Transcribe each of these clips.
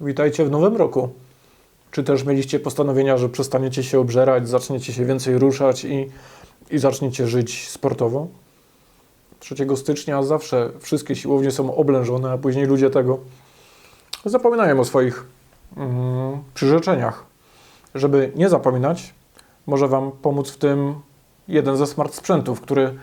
Witajcie w nowym roku. Czy też mieliście postanowienia, że przestaniecie się obżerać, zaczniecie się więcej ruszać i zaczniecie żyć sportowo? 3 stycznia zawsze wszystkie siłownie są oblężone, a później ludzie tego zapominają o swoich przyrzeczeniach. Żeby nie zapominać, może Wam pomóc w tym jeden ze smart sprzętów, który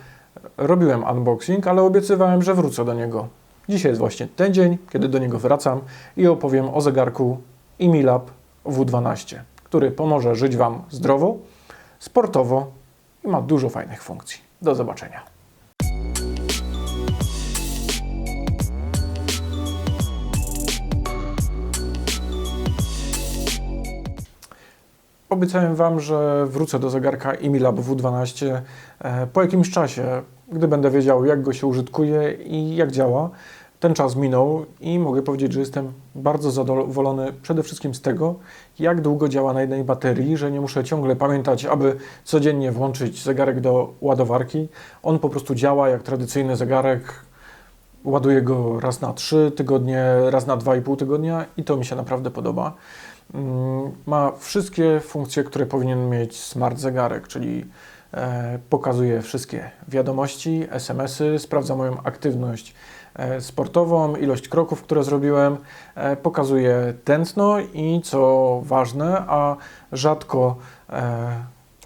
robiłem unboxing, ale obiecywałem, że wrócę do niego. Dzisiaj jest właśnie ten dzień, kiedy do niego wracam i opowiem o zegarku Imilab W12, który pomoże żyć Wam zdrowo, sportowo i ma dużo fajnych funkcji. Do zobaczenia. Obiecałem Wam, że wrócę do zegarka Imilab W12 po jakimś czasie, gdy będę wiedział, jak go się użytkuje i jak działa. Ten czas minął i mogę powiedzieć, że jestem bardzo zadowolony przede wszystkim z tego, jak długo działa na jednej baterii, że nie muszę ciągle pamiętać, aby codziennie włączyć zegarek do ładowarki. On po prostu działa jak tradycyjny zegarek. Ładuję go raz na 3 tygodnie, raz na 2,5 tygodnia i to mi się naprawdę podoba. Ma wszystkie funkcje, które powinien mieć smart zegarek, czyli pokazuje wszystkie wiadomości, SMS-y, sprawdza moją aktywność sportową, ilość kroków, które zrobiłem, pokazuje tętno i co ważne, a rzadko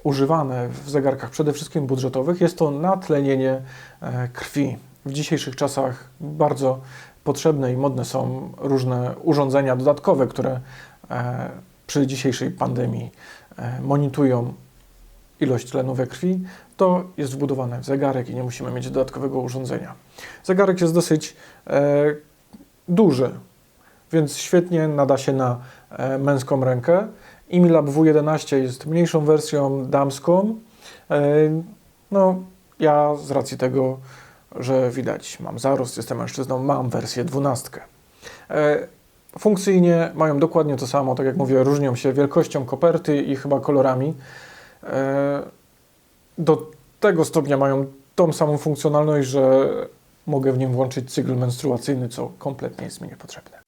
używane w zegarkach przede wszystkim budżetowych, jest to natlenienie krwi. W dzisiejszych czasach bardzo potrzebne i modne są różne urządzenia dodatkowe, które przy dzisiejszej pandemii monitorują ilość tlenu we krwi. To jest wbudowane w zegarek i nie musimy mieć dodatkowego urządzenia. Zegarek jest dosyć duży, więc świetnie nada się na męską rękę. Imilab W11 jest mniejszą wersją damską. Ja z racji tego, że widać, mam zarost, jestem mężczyzną, mam wersję 12. Funkcyjnie mają dokładnie to samo, tak jak mówię, różnią się wielkością koperty i chyba kolorami. Do tego stopnia mają tą samą funkcjonalność, że mogę w nim włączyć cykl menstruacyjny, co kompletnie jest mi niepotrzebne.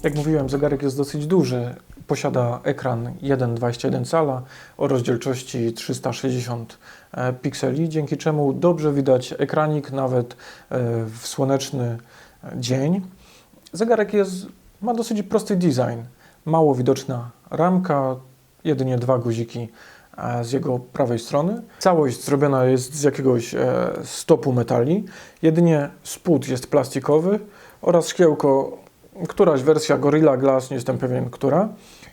Jak mówiłem, zegarek jest dosyć duży. Posiada ekran 1,21 cala o rozdzielczości 360 pikseli, dzięki czemu dobrze widać ekranik nawet w słoneczny dzień. Zegarek ma dosyć prosty design. Mało widoczna ramka, jedynie 2 guziki z jego prawej strony. Całość zrobiona jest z jakiegoś stopu metali. Jedynie spód jest plastikowy oraz szkiełko, któraś wersja Gorilla Glass, nie jestem pewien która.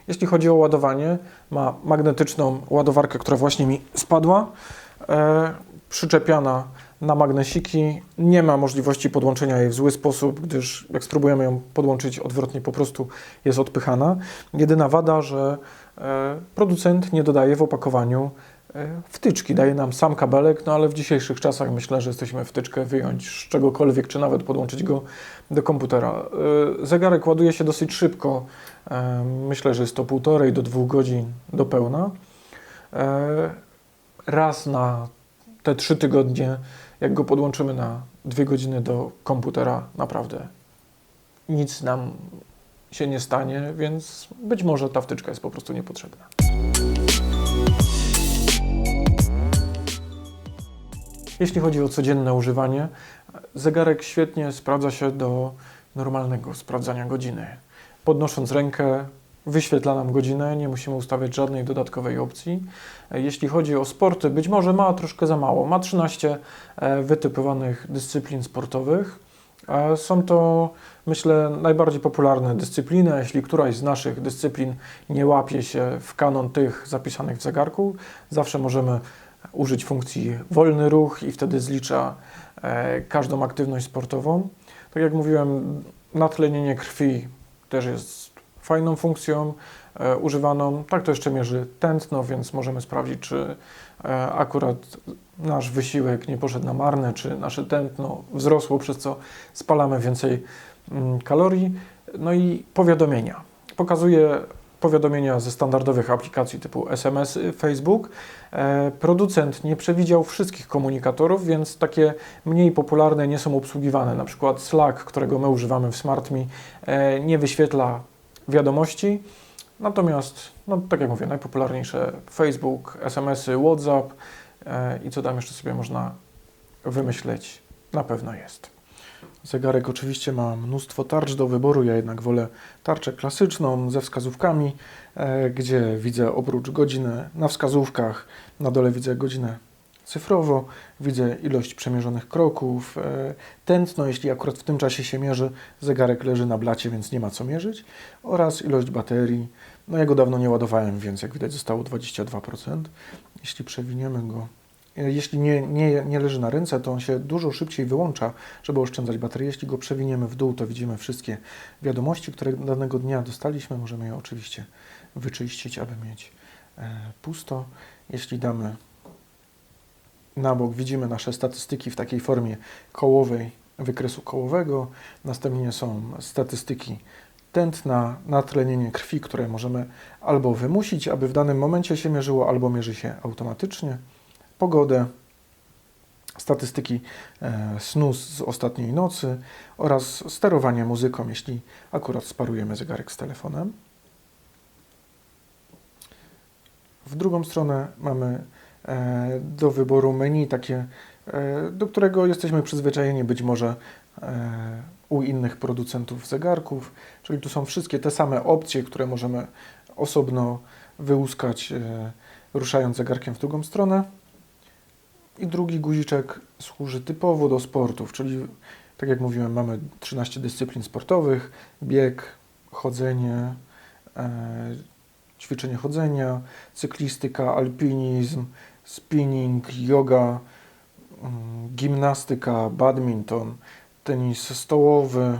Jeśli chodzi o ładowanie, ma magnetyczną ładowarkę, która właśnie mi spadła, przyczepiana na magnesiki. Nie ma możliwości podłączenia jej w zły sposób, gdyż jak spróbujemy ją podłączyć odwrotnie, po prostu jest odpychana. Jedyna wada, że producent nie dodaje w opakowaniu wtyczki. Daje nam sam kabelek, ale w dzisiejszych czasach myślę, że jesteśmy wtyczkę wyjąć z czegokolwiek, czy nawet podłączyć go do komputera. Zegarek ładuje się dosyć szybko. Myślę, że jest to 1,5 do 2 godzin do pełna. Raz na te 3 tygodnie, jak go podłączymy na 2 godziny do komputera, naprawdę nic nam się nie stanie, więc być może ta wtyczka jest po prostu niepotrzebna. Jeśli chodzi o codzienne używanie, zegarek świetnie sprawdza się do normalnego sprawdzania godziny. Podnosząc rękę, wyświetla nam godzinę, nie musimy ustawiać żadnej dodatkowej opcji. Jeśli chodzi o sporty, być może ma troszkę za mało. Ma 13 wytypowanych dyscyplin sportowych. Są to, myślę, najbardziej popularne dyscypliny. Jeśli któraś z naszych dyscyplin nie łapie się w kanon tych zapisanych w zegarku, zawsze możemy użyć funkcji wolny ruch i wtedy zlicza każdą aktywność sportową. Tak jak mówiłem, natlenienie krwi też jest fajną funkcją używaną. Tak to jeszcze mierzy tętno, więc możemy sprawdzić, czy akurat nasz wysiłek nie poszedł na marne, czy nasze tętno wzrosło, przez co spalamy więcej kalorii. No i powiadomienia. Pokazuje powiadomienia ze standardowych aplikacji typu SMS, Facebook. Producent nie przewidział wszystkich komunikatorów, więc takie mniej popularne nie są obsługiwane. Na przykład Slack, którego my używamy w SmartMe, nie wyświetla wiadomości. Natomiast, no, tak jak mówię, najpopularniejsze Facebook, SMS-y, WhatsApp i co tam jeszcze sobie można wymyśleć, na pewno jest. Zegarek oczywiście ma mnóstwo tarcz do wyboru, ja jednak wolę tarczę klasyczną ze wskazówkami, gdzie widzę oprócz godziny na wskazówkach, na dole widzę godzinę cyfrowo, widzę ilość przemierzonych kroków, tętno, jeśli akurat w tym czasie się mierzy, zegarek leży na blacie, więc nie ma co mierzyć, oraz ilość baterii. No ja go dawno nie ładowałem, więc jak widać zostało 22%. Jeśli przewiniemy go, jeśli nie leży na ręce, to on się dużo szybciej wyłącza, żeby oszczędzać baterię. Jeśli go przewiniemy w dół, to widzimy wszystkie wiadomości, które danego dnia dostaliśmy. Możemy je oczywiście wyczyścić, aby mieć pusto. Jeśli damy na bok, widzimy nasze statystyki w takiej formie kołowej, wykresu kołowego. Następnie są statystyki tętna, natlenienie krwi, które możemy albo wymusić, aby w danym momencie się mierzyło, albo mierzy się automatycznie. Pogodę, statystyki snu z ostatniej nocy oraz sterowanie muzyką, jeśli akurat sparujemy zegarek z telefonem. W drugą stronę mamy do wyboru menu takie, do którego jesteśmy przyzwyczajeni być może u innych producentów zegarków, czyli tu są wszystkie te same opcje, które możemy osobno wyłuskać, ruszając zegarkiem w drugą stronę. I drugi guziczek służy typowo do sportów, czyli tak jak mówiłem, mamy 13 dyscyplin sportowych, bieg, chodzenie, ćwiczenie chodzenia, cyklistyka, alpinizm, spinning, yoga, gimnastyka, badminton, tenis stołowy,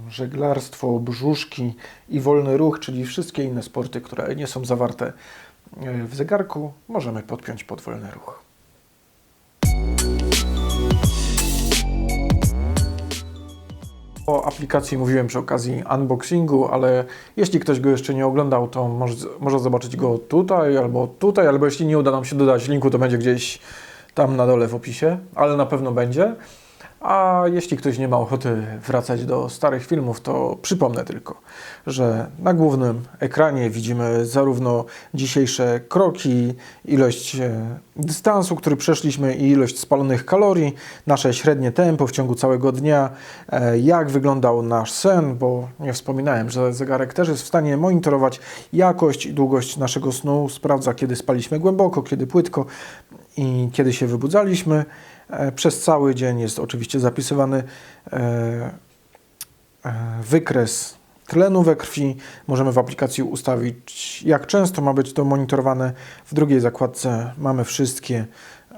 żeglarstwo, brzuszki i wolny ruch, czyli wszystkie inne sporty, które nie są zawarte w zegarku, możemy podpiąć pod wolny ruch. O aplikacji mówiłem przy okazji unboxingu, ale jeśli ktoś go jeszcze nie oglądał, to może zobaczyć go tutaj, albo jeśli nie uda nam się dodać linku, to będzie gdzieś tam na dole w opisie, ale na pewno będzie. A jeśli ktoś nie ma ochoty wracać do starych filmów, to przypomnę tylko, że na głównym ekranie widzimy zarówno dzisiejsze kroki, ilość dystansu, który przeszliśmy i ilość spalonych kalorii, nasze średnie tempo w ciągu całego dnia, jak wyglądał nasz sen, bo nie wspominałem, że zegarek też jest w stanie monitorować jakość i długość naszego snu, sprawdza kiedy spaliśmy głęboko, kiedy płytko i kiedy się wybudzaliśmy. Przez cały dzień jest oczywiście zapisywany wykres tlenu we krwi. Możemy w aplikacji ustawić, jak często ma być to monitorowane. W drugiej zakładce mamy wszystkie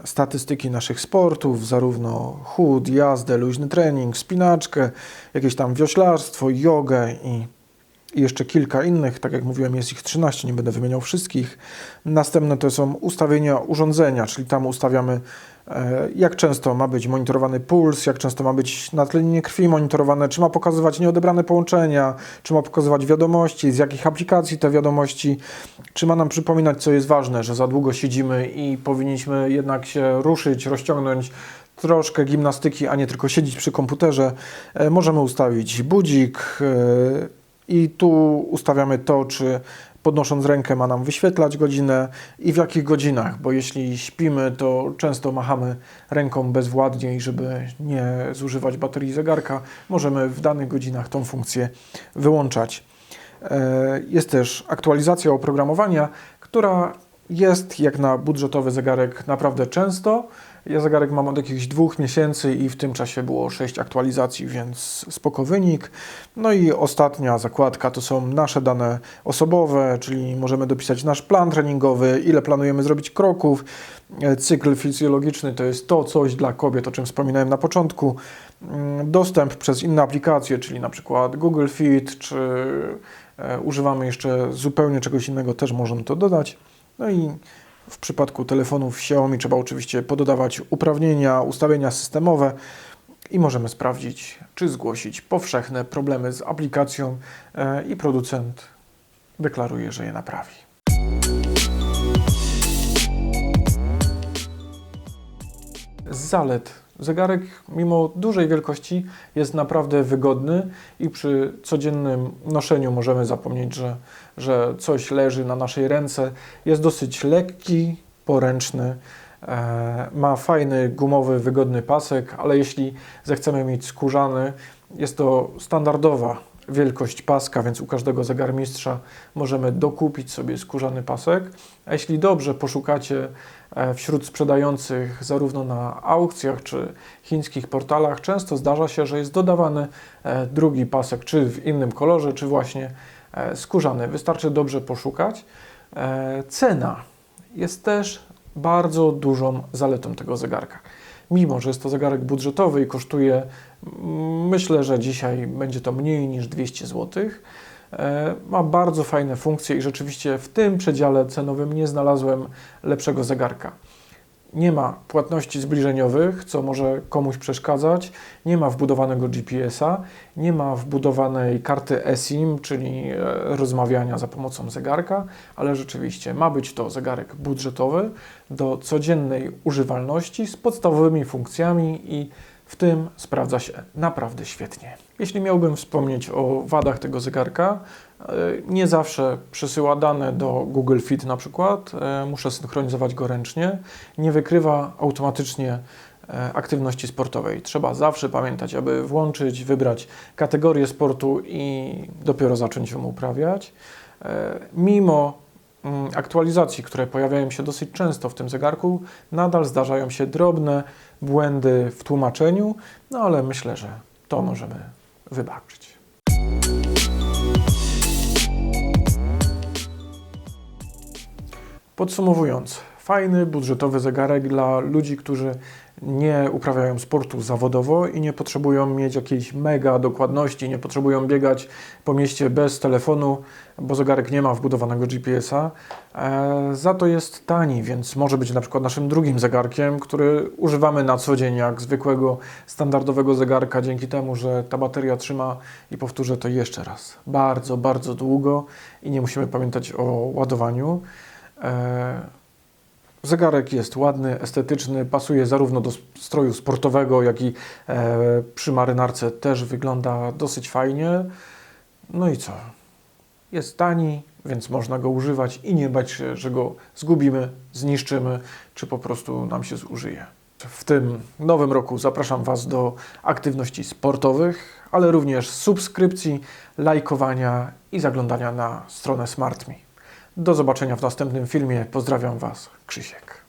statystyki naszych sportów, zarówno chód, jazdę, luźny trening, spinaczkę, jakieś tam wioślarstwo, jogę i jeszcze kilka innych. Tak jak mówiłem, jest ich 13, nie będę wymieniał wszystkich. Następne to są ustawienia urządzenia, czyli tam ustawiamy, jak często ma być monitorowany puls, jak często ma być natlenienie krwi monitorowane, czy ma pokazywać nieodebrane połączenia, czy ma pokazywać wiadomości, z jakich aplikacji te wiadomości, czy ma nam przypominać, co jest ważne, że za długo siedzimy i powinniśmy jednak się ruszyć, rozciągnąć, troszkę gimnastyki, a nie tylko siedzieć przy komputerze. Możemy ustawić budzik i tu ustawiamy to, czy podnosząc rękę ma nam wyświetlać godzinę i w jakich godzinach, bo jeśli śpimy, to często machamy ręką bezwładnie i żeby nie zużywać baterii zegarka, możemy w danych godzinach tą funkcję wyłączać. Jest też aktualizacja oprogramowania, która jest jak na budżetowy zegarek naprawdę często. Ja zegarek mam od jakichś 2 miesięcy i w tym czasie było 6 aktualizacji, więc spoko wynik. No i ostatnia zakładka to są nasze dane osobowe, czyli możemy dopisać nasz plan treningowy, ile planujemy zrobić kroków. Cykl fizjologiczny to jest to coś dla kobiet, o czym wspominałem na początku. Dostęp przez inne aplikacje, czyli na przykład Google Fit, czy używamy jeszcze zupełnie czegoś innego, też możemy to dodać. No i w przypadku telefonów Xiaomi trzeba oczywiście pododawać uprawnienia, ustawienia systemowe i możemy sprawdzić, czy zgłosić powszechne problemy z aplikacją i producent deklaruje, że je naprawi. Z zalet. Zegarek, mimo dużej wielkości, jest naprawdę wygodny i przy codziennym noszeniu możemy zapomnieć, że coś leży na naszej ręce. Jest dosyć lekki, poręczny, ma fajny, gumowy, wygodny pasek, ale jeśli zechcemy mieć skórzany, jest to standardowa wielkość paska, więc u każdego zegarmistrza możemy dokupić sobie skórzany pasek. A jeśli dobrze poszukacie wśród sprzedających zarówno na aukcjach czy chińskich portalach, często zdarza się, że jest dodawany drugi pasek, czy w innym kolorze, czy właśnie skórzany. Wystarczy dobrze poszukać. Cena jest też bardzo dużą zaletą tego zegarka. Mimo że jest to zegarek budżetowy i kosztuje, myślę, że dzisiaj będzie to mniej niż 200 zł, ma bardzo fajne funkcje i rzeczywiście w tym przedziale cenowym nie znalazłem lepszego zegarka. Nie ma płatności zbliżeniowych, co może komuś przeszkadzać, nie ma wbudowanego GPS-a, nie ma wbudowanej karty eSIM, czyli rozmawiania za pomocą zegarka, ale rzeczywiście ma być to zegarek budżetowy do codziennej używalności z podstawowymi funkcjami i w tym sprawdza się naprawdę świetnie. Jeśli miałbym wspomnieć o wadach tego zegarka, nie zawsze przesyła dane do Google Fit na przykład, muszę synchronizować go ręcznie, nie wykrywa automatycznie aktywności sportowej. Trzeba zawsze pamiętać, aby włączyć, wybrać kategorię sportu i dopiero zacząć ją uprawiać. Mimo aktualizacji, które pojawiają się dosyć często w tym zegarku, nadal zdarzają się drobne błędy w tłumaczeniu, no ale myślę, że to możemy wybaczyć. Podsumowując, fajny, budżetowy zegarek dla ludzi, którzy nie uprawiają sportu zawodowo i nie potrzebują mieć jakiejś mega dokładności, nie potrzebują biegać po mieście bez telefonu, bo zegarek nie ma wbudowanego GPS-a. Za to jest tani, więc może być na przykład naszym drugim zegarkiem, który używamy na co dzień jak zwykłego, standardowego zegarka, dzięki temu, że ta bateria trzyma, i powtórzę to jeszcze raz, bardzo, bardzo długo i nie musimy pamiętać o ładowaniu. Zegarek jest ładny, estetyczny, pasuje zarówno do stroju sportowego, jak i przy marynarce też wygląda dosyć fajnie. No i co? Jest tani, więc można go używać i nie bać się, że go zgubimy, zniszczymy, czy po prostu nam się zużyje. W tym nowym roku zapraszam Was do aktywności sportowych, ale również subskrypcji, lajkowania i zaglądania na stronę SmartMe. Do zobaczenia w następnym filmie. Pozdrawiam Was, Krzysiek.